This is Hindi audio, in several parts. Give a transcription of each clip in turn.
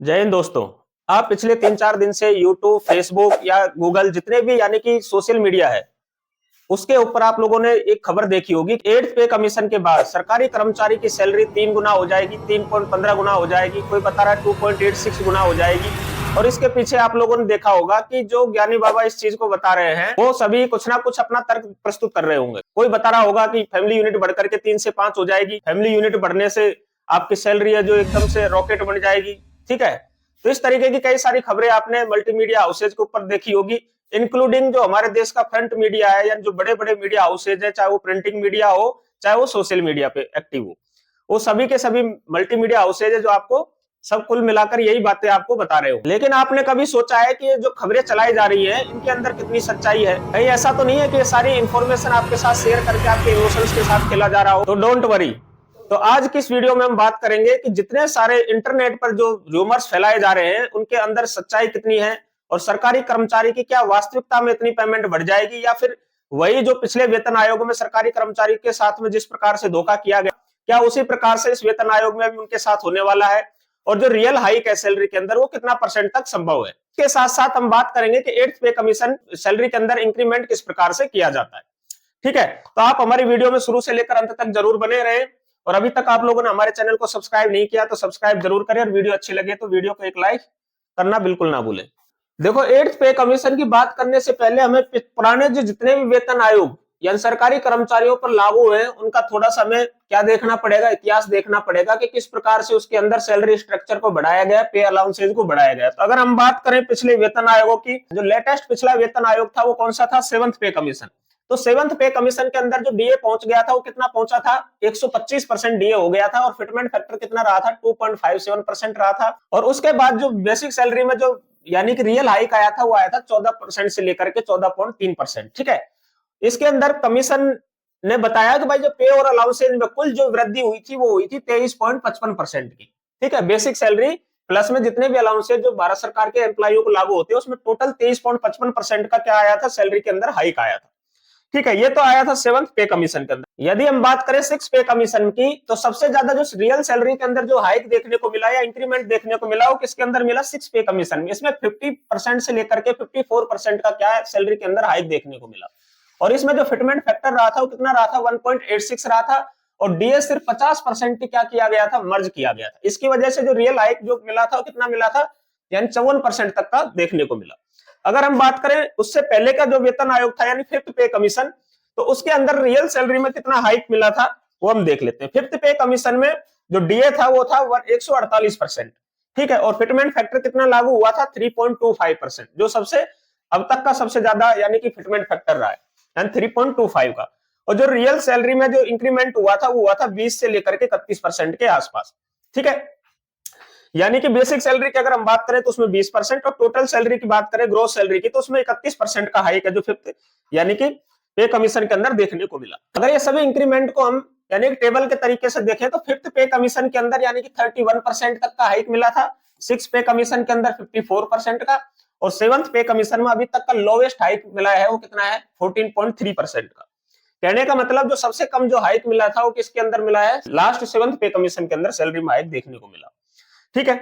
जय हिंद दोस्तों। आप पिछले 3-4 दिन से यूट्यूब, फेसबुक या गूगल जितने भी यानी कि सोशल मीडिया है, उसके ऊपर आप लोगों ने एक खबर देखी होगी। 8th पे कमीशन के बाद सरकारी कर्मचारी की सैलरी 3 गुना हो जाएगी, 3.15 गुना हो जाएगी, कोई बता रहा है 2.86 गुना हो जाएगी। और इसके पीछे आप लोगों ने देखा होगा कि जो ज्ञानी बाबा इस चीज को बता रहे हैं, वो सभी कुछ ना कुछ अपना तर्क प्रस्तुत कर रहे होंगे। कोई बता रहा होगा कि फैमिली यूनिट बढ़कर के 3 से 5 हो जाएगी, फैमिली यूनिट बढ़ने से आपकी सैलरी है जो एकदम से रॉकेट बन जाएगी। ठीक है, तो इस तरीके की कई सारी खबरें आपने मल्टीमीडिया हाउसेज के ऊपर देखी होगी, इंक्लूडिंग जो हमारे देश का फ्रंट मीडिया है, यानी जो बड़े बड़े मीडिया हाउसेज है, चाहे वो प्रिंटिंग मीडिया हो चाहे वो सोशल मीडिया पे एक्टिव हो, वो सभी के सभी मल्टीमीडिया हाउसेज है जो आपको सब कुल मिलाकर यही बातें आपको बता रहे हो। लेकिन आपने कभी सोचा है कि ये जो खबरें चलाई जा रही है इनके अंदर कितनी सच्चाई है? कहीं ऐसा तो नहीं है कि ये सारी इंफॉर्मेशन आपके साथ शेयर करके आपके इमोशंस के साथ खेला जा रहा हो? तो डोंट वरी। तो आज की इस वीडियो में हम बात करेंगे कि जितने सारे इंटरनेट पर जो रूमर्स फैलाए जा रहे हैं उनके अंदर सच्चाई कितनी है, और सरकारी कर्मचारी की क्या वास्तविकता में इतनी पेमेंट बढ़ जाएगी, या फिर वही जो पिछले वेतन आयोग में सरकारी कर्मचारी के साथ में जिस प्रकार से धोखा किया गया, क्या उसी प्रकार से इस वेतन आयोग में भी उनके साथ होने वाला है? और जो रियल हाइक है सैलरी के अंदर वो कितना परसेंट तक संभव है? इसके साथ साथ हम बात करेंगे कि 8th पे कमीशन सैलरी के अंदर इंक्रीमेंट किस प्रकार से किया जाता है। ठीक है, तो आप हमारी वीडियो में शुरू से लेकर अंत तक जरूर बने रहे। और अभी तक आप लोगों ने हमारे चैनल को सब्सक्राइब नहीं किया तो सब्सक्राइब जरूर करें, और वीडियो अच्छी लगे तो वीडियो को एक लाइक करना बिल्कुल ना भूलें। देखो, 8th पे कमीशन की बात करने से पहले हमें पुराने जो जितने भी वेतन आयोग यानी सरकारी कर्मचारियों पर लागू है उनका थोड़ा सा हमें क्या देखना पड़ेगा, इतिहास देखना पड़ेगा कि किस प्रकार से उसके अंदर सैलरी स्ट्रक्चर को बढ़ाया गया, पे अलाउंसेज को बढ़ाया गया। तो अगर हम बात करें पिछले वेतन आयोगों की, जो लेटेस्ट पिछला वेतन आयोग था वो कौन सा था? 7th पे कमीशन। तो 7th पे कमीशन के अंदर जो डीए पहुंच गया था वो कितना पहुंचा था? 125% डीए हो गया था, और फिटमेंट फैक्टर कितना रहा था? 2.57% रहा था। और उसके बाद जो बेसिक सैलरी में जो यानी कि रियल हाइक आया था वो आया था 14% से लेकर के 14.3%। ठीक है, इसके अंदर कमीशन ने बताया कि भाई जो पे और अलाउंसेज में कुल जो वृद्धि हुई थी वो हुई थी 23.55% की। ठीक है, बेसिक सैलरी प्लस में जितने भी अलाउंसेज जो भारत सरकार के एम्प्लॉइयों को लागू होते हैं उसमें टोटल 23.55% का क्या आया था? सैलरी के अंदर हाइक आया था। ठीक है, ये तो आया था 7th पे कमीशन के अंदर। यदि हम बात करें 6th पे कमीशन की, तो सबसे ज्यादा जो रियल सैलरी के अंदर जो हाइक देखने को मिला या इंक्रीमेंट देखने को मिला वो किसके अंदर मिला? 6th पे कमीशन में। इसमें 50% से लेकर के 54% का क्या है? सैलरी के अंदर हाइक देखने को मिला। और इसमें जो फिटमेंट फैक्टर रहा था वो कितना रहा था? 1.86 रहा था। और डीए सिर्फ 50% क्या किया गया था? मर्ज किया गया था। इसकी वजह से जो रियल हाइक जो मिला था वो कितना मिला था? यानी 54% तक का देखने को मिला। अगर हम बात करें उससे पहले का जो वेतन आयोग था यानी 5th पे कमीशन, तो उसके अंदर रियल सैलरी में कितना हाइक मिला था वो हम देख लेते हैं। 5th पे कमीशन में जो डीए था वो था 148%। ठीक है, और फिटमेंट फैक्टर कितना लागू हुआ था? 3.25%, जो सबसे अब तक का सबसे ज्यादा यानी कि फिटमेंट फैक्टर रहा है, यानी 3.25 का। और जो रियल सैलरी में जो इंक्रीमेंट हुआ था वो हुआ था 20 से लेकर के 31% के आसपास। ठीक है, यानी कि बेसिक सैलरी की अगर हम बात करें तो उसमें 20%, और टोटल सैलरी की बात करें ग्रोस सैलरी की तो उसमें 31% का हाइक है जो 5th यानी कि पे कमीशन के अंदर देखने को मिला। अगर ये सभी इंक्रीमेंट को हम यानी कि टेबल के तरीके से देखें तो 5th पे कमीशन के अंदर यानी कि 31% तक का हाइक मिला था, 6th पे कमीशन के अंदर 54% का, और 7th पे कमीशन में अभी तक का लोवेस्ट हाइक मिला है वो कितना है? 14.3% का। कहने का मतलब जो सबसे कम जो हाइक मिला था वो किसके अंदर मिला है? लास्ट 7th पे कमीशन के अंदर सैलरी में हाइक देखने को मिला। ठीक है,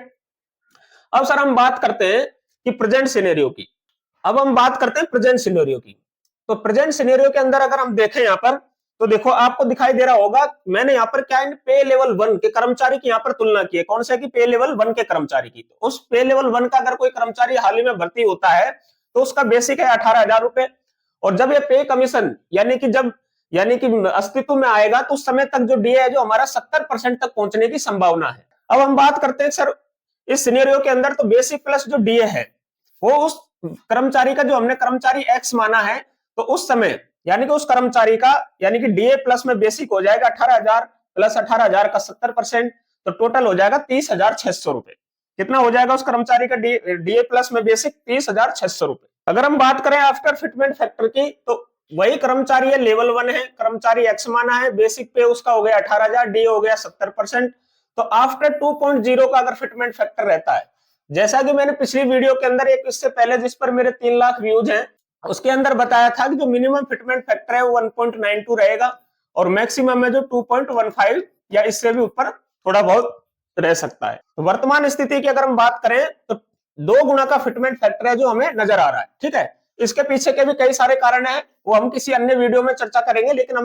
अब सर हम बात करते हैं कि प्रेजेंट सिनेरियो की। अब हम बात करते हैं प्रेजेंट सिनेरियो की। तो प्रेजेंट सिनेरियो के अंदर अगर हम देखें यहाँ पर, तो देखो आपको दिखाई दे रहा होगा, मैंने यहाँ पर क्या है? पे लेवल 1 के कर्मचारी की यहाँ पर तुलना की है। कौन से की? पे लेवल 1 के कर्मचारी की। तो उस पे लेवल 1 का अगर कोई कर्मचारी हाल ही में भर्ती होता है तो उसका बेसिक है 18,000 रुपए। और जब ये पे कमीशन यानी कि अस्तित्व में आएगा तो उस समय तक जो डीए है जो हमारा 70% तक पहुंचने की संभावना है। अब हम बात करते हैं सर इस सिनेरियो के अंदर, तो बेसिक प्लस जो डीए है वो उस कर्मचारी का जो हमने कर्मचारी एक्स माना है, तो उस समय यानी कि उस कर्मचारी का यानी कि डीए प्लस में बेसिक हो जाएगा 18,000 प्लस 18,000 का 70%, तो टोटल हो जाएगा 30,600 रुपए। कितना हो जाएगा उस कर्मचारी का डीए प्लस में बेसिक? 30,600 रुपए। अगर हम बात करें आफ्टर फिटमेंट फैक्टर की, तो वही कर्मचारी है, लेवल 1 है, कर्मचारी एक्स माना है, बेसिक पे उसका हो गया 18,000, डीए हो गया 70%। तो आफ्टर 2.0 का अगर फिटमेंट फैक्टर रहता है, जैसा कि मैंने पिछली वीडियो के अंदर एक इससे पहले जिस पर मेरे 3 लाख व्यूज हैं उसके अंदर बताया था कि जो मिनिमम फिटमेंट फैक्टर है वो 1.92 रहेगा, और मैक्सिमम में जो 2.15 या इससे भी ऊपर थोड़ा बहुत रह सकता है। तो वर्तमान स्थिति की अगर हम बात करें तो 2 गुना का फिटमेंट फैक्टर है जो हमें नजर आ रहा है। ठीक है, इसके पीछे के भी कई सारे कारण हैं, वो हम किसी अन्य वीडियो में चर्चा करेंगे, लेकिन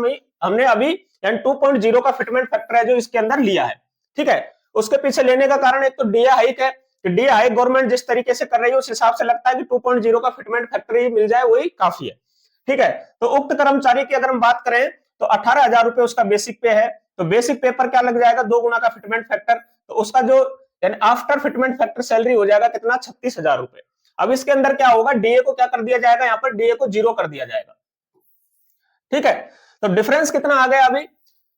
हमने अभी 2.0 का फिटमेंट फैक्टर है जो इसके अंदर लिया है। ठीक है, उसके पीछे लेने का कारण एक तो डीए हाइक है कि डीए हाइक गवर्नमेंट जिस तरीके से कर रही है उस हिसाब से लगता है कि 2.0 का फिटमेंट फैक्टर ही मिल जाए वही काफी है। ठीक है, तो उक्त कर्मचारी की अगर हम बात करें तो 18,000 रुपए उसका बेसिक पे है, तो बेसिक पे पर क्या लग जाएगा 2 गुना का फिटमेंट फैक्टर, तो उसका जो यानी आफ्टर फिटमेंट फैक्टर सैलरी हो जाएगा कितना 36,000 रुपए। अब इसके अंदर क्या होगा, डीए को क्या कर दिया जाएगा, यहाँ पर डीए को 0 कर दिया जाएगा। ठीक है, तो डिफरेंस कितना आ गया अभी,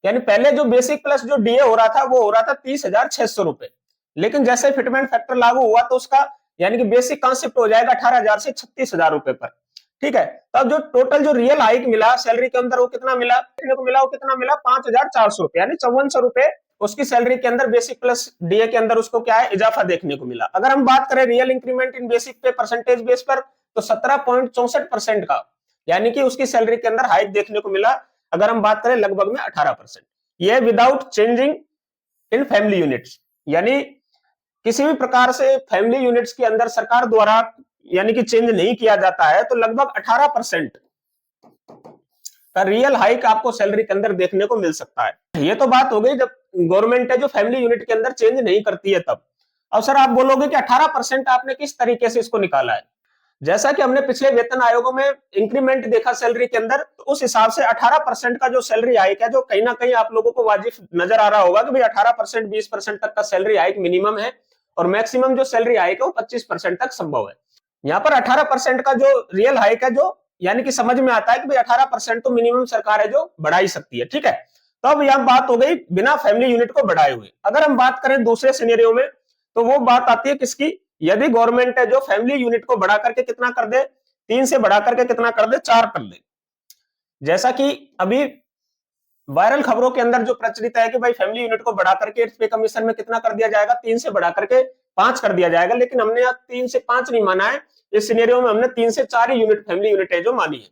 यानी पहले जो बेसिक प्लस जो डीए हो रहा था वो हो रहा था 30,600 रुपए, लेकिन जैसे फिटमेंट फैक्टर लागू हुआ तो उसका यानी कि बेसिक कहां शिफ्ट हो जाएगा 18,000 से 36,000 रुपए पर। ठीक है, तब जो टोटल जो रियल हाइक मिला सैलरी के अंदर वो कितना मिला, वो कितना मिला 5,400 रुपए, यानी 5400 रुपए उसकी सैलरी के अंदर बेसिक प्लस डीए के अंदर उसको क्या है इजाफा देखने को मिला। अगर हम बात करें रियल इंक्रीमेंट इन बेसिक पे परसेंटेज बेस पर तो 17.64% का यानी कि उसकी सैलरी के अंदर हाइक देखने को मिला। अगर हम बात करें लगभग में 18%, यह without changing in family units, यानी किसी भी प्रकार से फैमिली यूनिट्स के अंदर सरकार द्वारा यानी कि चेंज नहीं किया जाता है, तो लगभग 18% का रियल हाइक आपको सैलरी के अंदर देखने को मिल सकता है। ये तो बात हो गई जब गवर्नमेंट है जो फैमिली यूनिट के अंदर चेंज नहीं करती है तब। अब सर आप बोलोगे कि 18% आपने किस तरीके से इसको निकाला है, जैसा कि हमने पिछले वेतन आयोगों में इंक्रीमेंट देखा सैलरी के अंदर, तो उस हिसाब से 18% का जो सैलरी हाइक है जो कहीं ना कहीं आप लोगों को वाजिब नजर आ रहा होगा कि भाई 18% 20% तक का सैलरी हाइक मिनिमम है और मैक्सिमम जो सैलरी हाइक है वो 25% तक संभव है। यहाँ पर 18% का जो रियल हाइक है जो यानी कि समझ में आता है कि भाई 18% तो मिनिमम सरकार है जो बढ़ा ही सकती है। ठीक है, तो अब यहाँ बात हो गई बिना फैमिली यूनिट को बढ़ाए हुए। अगर हम बात करें दूसरे सिनेरियो में तो वो बात आती है किसकी, यदि गवर्नमेंट है जो फैमिली यूनिट को बढ़ा करके कितना कर दे, 3 से बढ़ा करके कितना कर दे, 4 कर दे। जैसा कि अभी वायरल खबरों के अंदर जो प्रचलित है कि भाई फैमिली यूनिट को बढ़ा करके पे कमीशन में कितना कर दिया जाएगा, 3 से बढ़ा करके 5 कर दिया जाएगा, लेकिन हमने यहाँ 3 से 5 नहीं माना है, इस सिनेरियो में हमने 3 से 4 ही यूनिट फैमिली यूनिट है जो मानी है।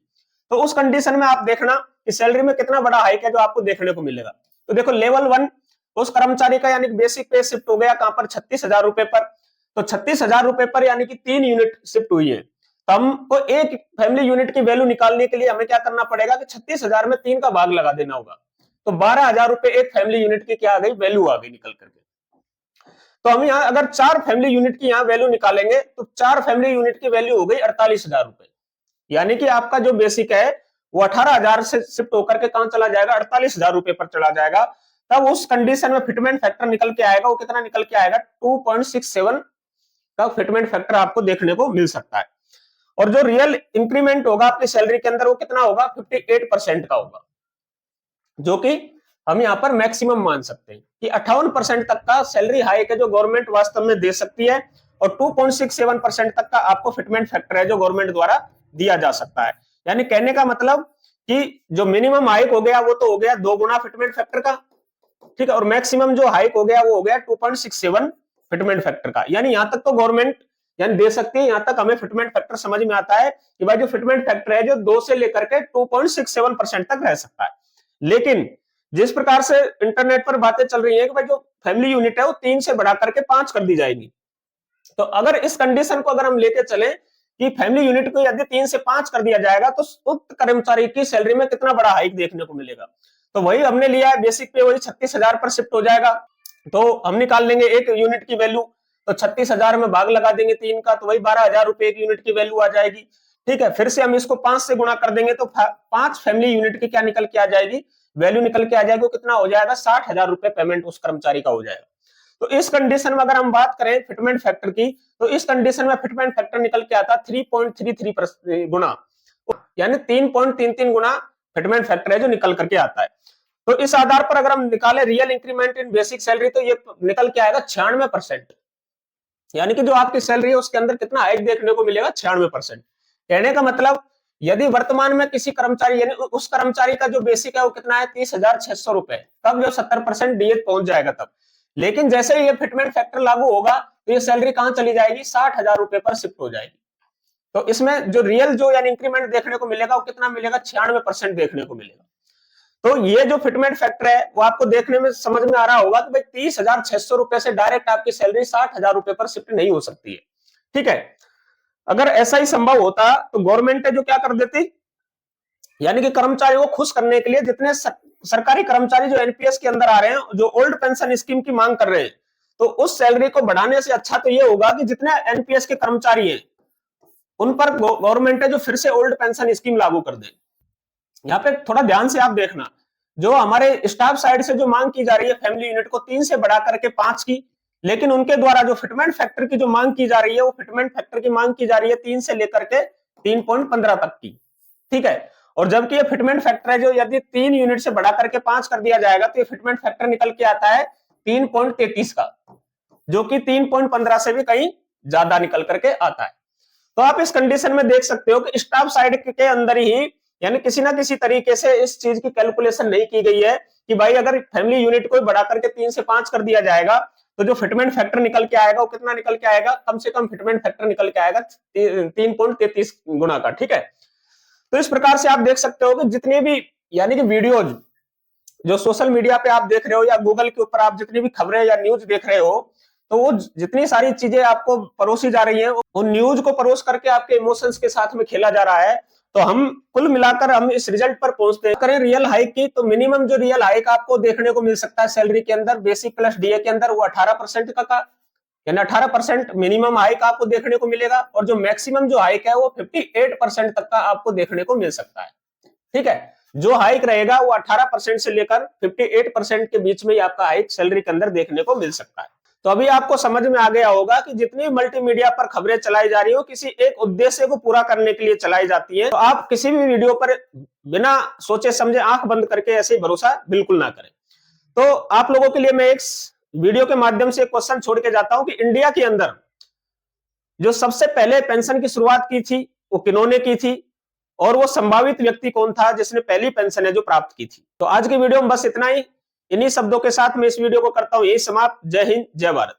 तो उस कंडीशन में आप देखना कि सैलरी में कितना बड़ा हाइक है जो आपको देखने को मिलेगा। तो देखो लेवल 1 उस कर्मचारी का यानी बेसिक पे शिफ्ट हो गया कहां पर 36,000 रुपए पर, तो 36,000 रुपए पर यानी कि 3 यूनिट शिफ्ट हुई है, तो हमको एक फैमिली यूनिट की वैल्यू निकालने के लिए हमें क्या करना पड़ेगा कि 36,000 में 3 का भाग लगा देना होगा, तो 12,000 रुपए एक फैमिली यूनिट की क्या आ गई, वैल्यू आ गई निकल करके। तो हम यहाँ अगर 4 फैमिली यूनिट की यहाँ वैल्यू निकालेंगे तो 4 फैमिली यूनिट की वैल्यू हो गई 48,000 रुपए, यानी कि आपका जो बेसिक है वो 18,000 से शिफ्ट होकर के कहां चला जाएगा, 48,000 रुपए पर चला जाएगा। तब उस कंडीशन में फिटमेंट फैक्टर निकल के आएगा, वो कितना निकल के आएगा, 2.67 का फिटमेंट फैक्टर आपको देखने को मिल सकता है। और जो रियल इंक्रीमेंट होगा आपकी सैलरी के अंदर वो कितना होगा, 58% का होगा, जो कि हम यहाँ पर मैक्सिमम मान सकते हैं कि 58% तक का सैलरी हाइक है जो गवर्नमेंट वास्तव में दे सकती है, और 2.67% तक का आपको फिटमेंट फैक्टर है जो गवर्नमेंट द्वारा दिया जा सकता है। यानी कहने का मतलब कि जो मिनिमम हाइक हो गया वो तो हो गया 2 गुना फिटमेंट फैक्टर का, ठीक है, और मैक्सिमम जो हाइक हो गया वो हो गया 2.67 फिटमेंट फैक्टर का। यानी यहां तक तो गवर्नमेंट यानी दे सकती है, यहां तक हमें फिटमेंट फैक्टर समझ में आता है कि भाई जो फिटमेंट फैक्टर है जो 2 से लेकर के 2.67% तक रह सकता है। लेकिन जिस प्रकार से इंटरनेट पर बातें चल रही है कि भाई जो फैमिली यूनिट है वो 3 से बढ़ा करके 5 कर दी जाएगी, तो अगर इस कंडीशन को अगर हम लेके चले कि फैमिली यूनिट को यदि 3 से 5 कर दिया जाएगा तो उक्त कर्मचारी की सैलरी में कितना बड़ा हाइक देखने को मिलेगा। तो वही हमने लिया है बेसिक पे, वही 36,000 पर शिफ्ट हो जाएगा, तो हम निकाल लेंगे एक यूनिट की वैल्यू, तो 36,000 में भाग लगा देंगे 3 का, तो वही 12,000 रुपए एक यूनिट की वैल्यू आ जाएगी। ठीक है, फिर से हम इसको 5 से गुणा कर देंगे तो 5 फैमिली यूनिट की क्या निकल के आ जाएगी, वैल्यू निकल के आ जाएगी, कितना हो जाएगा, 60,000 रुपए पेमेंट उस कर्मचारी का हो जाएगा। तो इस कंडीशन में अगर हम बात करें फिटमेंट फैक्टर की, तो इस कंडीशन में फिटमेंट फैक्टर निकल के आता 3.33 गुना, यानी 3.33 गुना फिटमेंट फैक्टर है जो निकल करके आता है। तो इस आधार पर अगर हम निकाले real increment in basic salary तो ये निकल के आएगा 96%, यानी कि जो आपकी सैलरी है उसके अंदर कितना हाइक देखने को मिलेगा, 96%। कहने का मतलब यदि वर्तमान में किसी कर्मचारी यानी उस कर्मचारी का जो बेसिक है वो कितना है, 30,600 रुपए, तब जो 70% डीए पहुंच जाएगा तब। लेकिन जैसे ही ये फिटमेंट फैक्टर लागू होगा तो ये सैलरी कहां चली जाएगी, 60,000 रुपए पर शिफ्ट हो जाएगी। तो इसमें जो रियल जो यानी इंक्रीमेंट देखने को मिलेगा वो कितना मिलेगा, 96% देखने को मिलेगा। तो ये जो फिटमेंट फैक्टर है वो आपको देखने में समझ में आ रहा होगा कि भाई 30,600 रुपए से डायरेक्ट आपकी सैलरी 60,000 रुपए पर शिफ्ट नहीं हो सकती है। ठीक है, अगर ऐसा ही संभव होता तो गवर्नमेंट जो क्या कर देती, यानी कि कर्मचारियों को खुश करने के लिए जितने सरकारी कर्मचारी जो एनपीएस के अंदर आ रहे हैं, जो ओल्ड पेंशन स्कीम की मांग कर रहे हैं, तो उस सैलरी को बढ़ाने से अच्छा तो ये होगा कि जितने एनपीएस के कर्मचारी हैं उन पर गवर्नमेंट है जो फिर से ओल्ड पेंशन स्कीम लागू कर दे। यहाँ पे थोड़ा ध्यान से आप देखना, जो हमारे स्टाफ साइड से जो मांग की जा रही है फैमिली यूनिट को 3 से बढ़ा करके 5 की, लेकिन उनके द्वारा जो फिटमेंट फैक्टर की जो मांग की जा रही है वो फिटमेंट फैक्टर की मांग की जा रही है 3 से लेकर के 3.15 तक की। ठीक है, और जबकि ये फिटमेंट फैक्टर है जो यदि 3 यूनिट से बढ़ा करके 5 कर दिया जाएगा तो ये फिटमेंट फैक्टर निकल के आता है 3.33 का, जो कि 3.15 से भी कहीं ज्यादा निकल करके आता है। तो आप इस कंडीशन में देख सकते हो कि स्टाफ साइड के अंदर ही यानी किसी ना किसी तरीके से इस चीज की कैलकुलेशन नहीं की गई है कि भाई अगर फैमिली यूनिट को बढ़ा करके 3 से 5 कर दिया जाएगा तो जो फिटमेंट फैक्टर निकल के आएगा वो कितना निकल के आएगा, कम से कम फिटमेंट फैक्टर निकल के आएगा 3.33 गुना का। ठीक है, तो इस प्रकार से आप देख सकते हो कि जितने भी यानी कि वीडियोज जो सोशल मीडिया पे आप देख रहे हो या गूगल के ऊपर आप जितनी भी खबरें या न्यूज देख रहे हो, तो वो जितनी सारी चीजें आपको परोसी जा रही है उन न्यूज को परोस करके आपके इमोशंस के साथ में खेला जा रहा है। तो हम कुल मिलाकर हम इस रिजल्ट पर पहुंचते हैं। करें रियल हाइक की, तो मिनिमम जो रियल हाइक आपको देखने को मिल सकता है सैलरी के अंदर बेसिक प्लस डीए के अंदर वो 18% का यानी 18% मिनिमम हाइक आपको देखने को मिलेगा, और जो मैक्सिमम जो हाइक है वो 58% तक का आपको देखने को मिल सकता है। ठीक है, जो हाइक रहेगा वो 18% से लेकर 58% के बीच में ही आपका हाइक सैलरी के अंदर देखने को मिल सकता है। तो अभी आपको समझ में आ गया होगा कि जितनी मल्टीमीडिया पर खबरें चलाई जा रही हो किसी एक उद्देश्य को पूरा करने के लिए चलाई जाती हैं। तो आप किसी भी वीडियो पर बिना सोचे समझे आंख बंद करके ऐसे भरोसा बिल्कुल ना करें। तो आप लोगों के लिए मैं एक वीडियो के माध्यम से क्वेश्चन छोड़ के जाता हूं कि इंडिया के अंदर जो सबसे पहले पेंशन की शुरुआत की थी वो किन्होंने की थी, और वो संभावित व्यक्ति कौन था जिसने पहली पेंशन है जो प्राप्त की थी। तो आज की वीडियो में बस इतना ही। इन्हीं शब्दों के साथ मैं इस वीडियो को करता हूं यही समाप्त। जय हिंद, जय भारत।